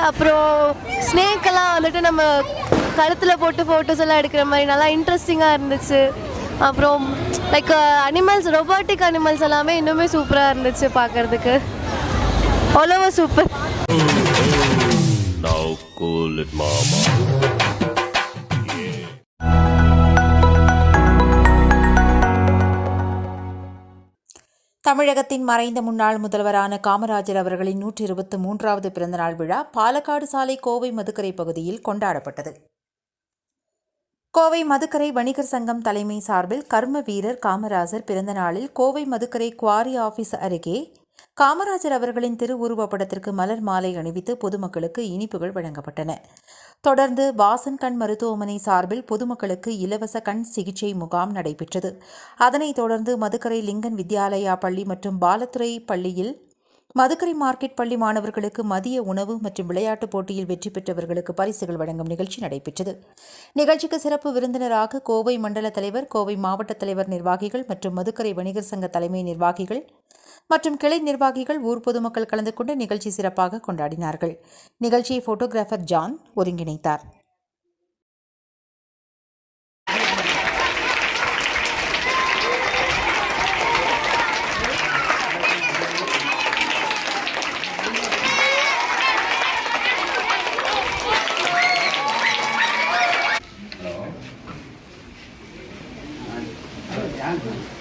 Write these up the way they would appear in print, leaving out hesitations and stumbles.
அப்புறம் ஸ்னேக்கெல்லாம் வந்துட்டு நம்ம கழுத்தில் போட்டு ஃபோட்டோஸ் எல்லாம் எடுக்கிற மாதிரி நல்லா இன்ட்ரெஸ்டிங்காக இருந்துச்சு. அப்புறம் லைக் அனிமல்ஸ், ரொபாட்டிக் அனிமல்ஸ் எல்லாமே இன்னுமே சூப்பராக இருந்துச்சு பார்க்குறதுக்கு. அவ்வளோ சூப்பர். தமிழகத்தின் மறைந்த முன்னாள் முதல்வரான காமராஜர் அவர்களின் 123வது பிறந்தநாள் விழா பாலக்காடு சாலை கோவை மதுக்கரை பகுதியில் கொண்டாடப்பட்டது. கோவை மதுக்கரை வணிகர் சங்கம் தலைமை சார்பில் கர்ம வீரர் காமராஜர் பிறந்தநாளில் கோவை மதுக்கரை குவாரி ஆபீஸ் அருகே காமராஜர் அவர்களின் திருவுருவப்படத்திற்கு மலர் மாலை அணிவித்து பொதுமக்களுக்கு இனிப்புகள் வழங்கப்பட்டன. தொடர்ந்து வாசன் கண் மருத்துவமனை சார்பில் பொதுமக்களுக்கு இலவச கண் சிகிச்சை முகாம் நடைபெற்றது. அதனைத் தொடர்ந்து மதுக்கரை லிங்கன் வித்யாலயா பள்ளி மற்றும் பாலத்துறை பள்ளியில் மதுக்கரை மார்க்கெட் பள்ளி மாணவர்களுக்கு மதிய உணவு மற்றும் விளையாட்டுப் போட்டியில் வெற்றி பெற்றவர்களுக்கு பரிசுகள் வழங்கும் நிகழ்ச்சி நடைபெற்றது. நிகழ்ச்சிக்கு சிறப்பு விருந்தினராக கோவை மண்டல தலைவர், கோவை மாவட்ட தலைவர் நிர்வாகிகள் மற்றும் மதுக்கரை வணிகர் சங்க தலைமை நிர்வாகிகள் மற்றும் கிளை நிர்வாகிகள், ஊர் பொதுமக்கள் கலந்து கொண்டு நிகழ்ச்சி சிறப்பாக கொண்டாடினார்கள். நிகழ்ச்சியை போட்டோகிராஃபர் ஜான் ஒருங்கிணைத்தார்.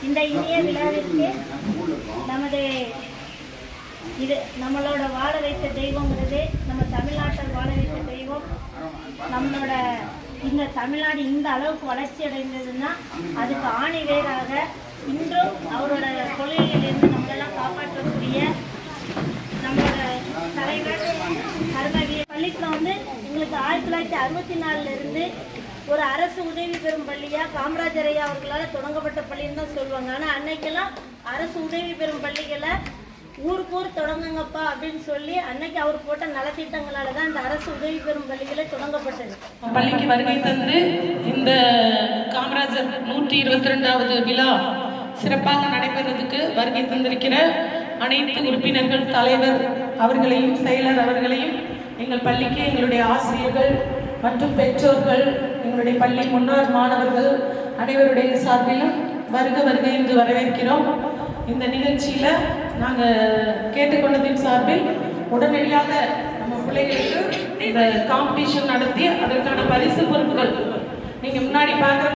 இந்த இனிய விழாவிற்கு நம்மளோட வாழ வைத்த தெய்வங்கிறது நம்ம தமிழ்நாட்டில் வாழ வைத்த தெய்வம். நம்மளோட இந்த தமிழ்நாடு இந்த அளவுக்கு வளர்ச்சி அடைந்ததுன்னா அதுக்கு ஆணி வேறாக இன்றும் அவரோட கொள்கையிலிருந்து நம்மளெல்லாம் காப்பாற்றக்கூடிய நம்மளோட தலைவர் கர்மவீரர். பள்ளிக்கூடம் எங்களுக்கு 1964 ஒரு அரசு உதவி பெறும் பள்ளியாக காமராஜர் ஐயா அவர்களால் தொடங்கப்பட்ட பள்ளின்னு தான் சொல்லுவாங்க. ஆனால் அன்னைக்கெல்லாம் அரசு உதவி பெறும் பள்ளிகளை ஊருக்கு ஊர் தொடங்குங்கப்பா அப்படின்னு சொல்லி அன்னைக்கு அவர் போட்ட நலத்திட்டங்களால தான் இந்த அரசு உதவி பெறும் பள்ளிகளை தொடங்கப்பட்டது. பள்ளிக்கு வருகை தந்து இந்த காமராஜர் 122வது விழா சிறப்பாக நடைபெறுவதற்கு வருகை தந்திருக்கிற அனைத்து உறுப்பினர்கள், தலைவர் அவர்களையும் செயலர் அவர்களையும், எங்கள் பள்ளிக்கு எங்களுடைய ஆசிரியர்கள் மற்றும் பெற்றோர்கள், எங்களுடைய பள்ளி முன்னாள் மாணவர்கள் அனைவருடைய சார்பிலும் வருக வருக என்று வரவேற்கிறோம். இந்த நிகழ்ச்சியில் நாங்கள் கேட்டுக்கொண்டதின் சார்பில் உடனடியாக நம்ம பிள்ளைகளுக்கு இந்த காம்படிஷன் நடத்தி அதற்கான பரிசு பொறுப்புகள் நீங்கள் முன்னாடி பார்க்குற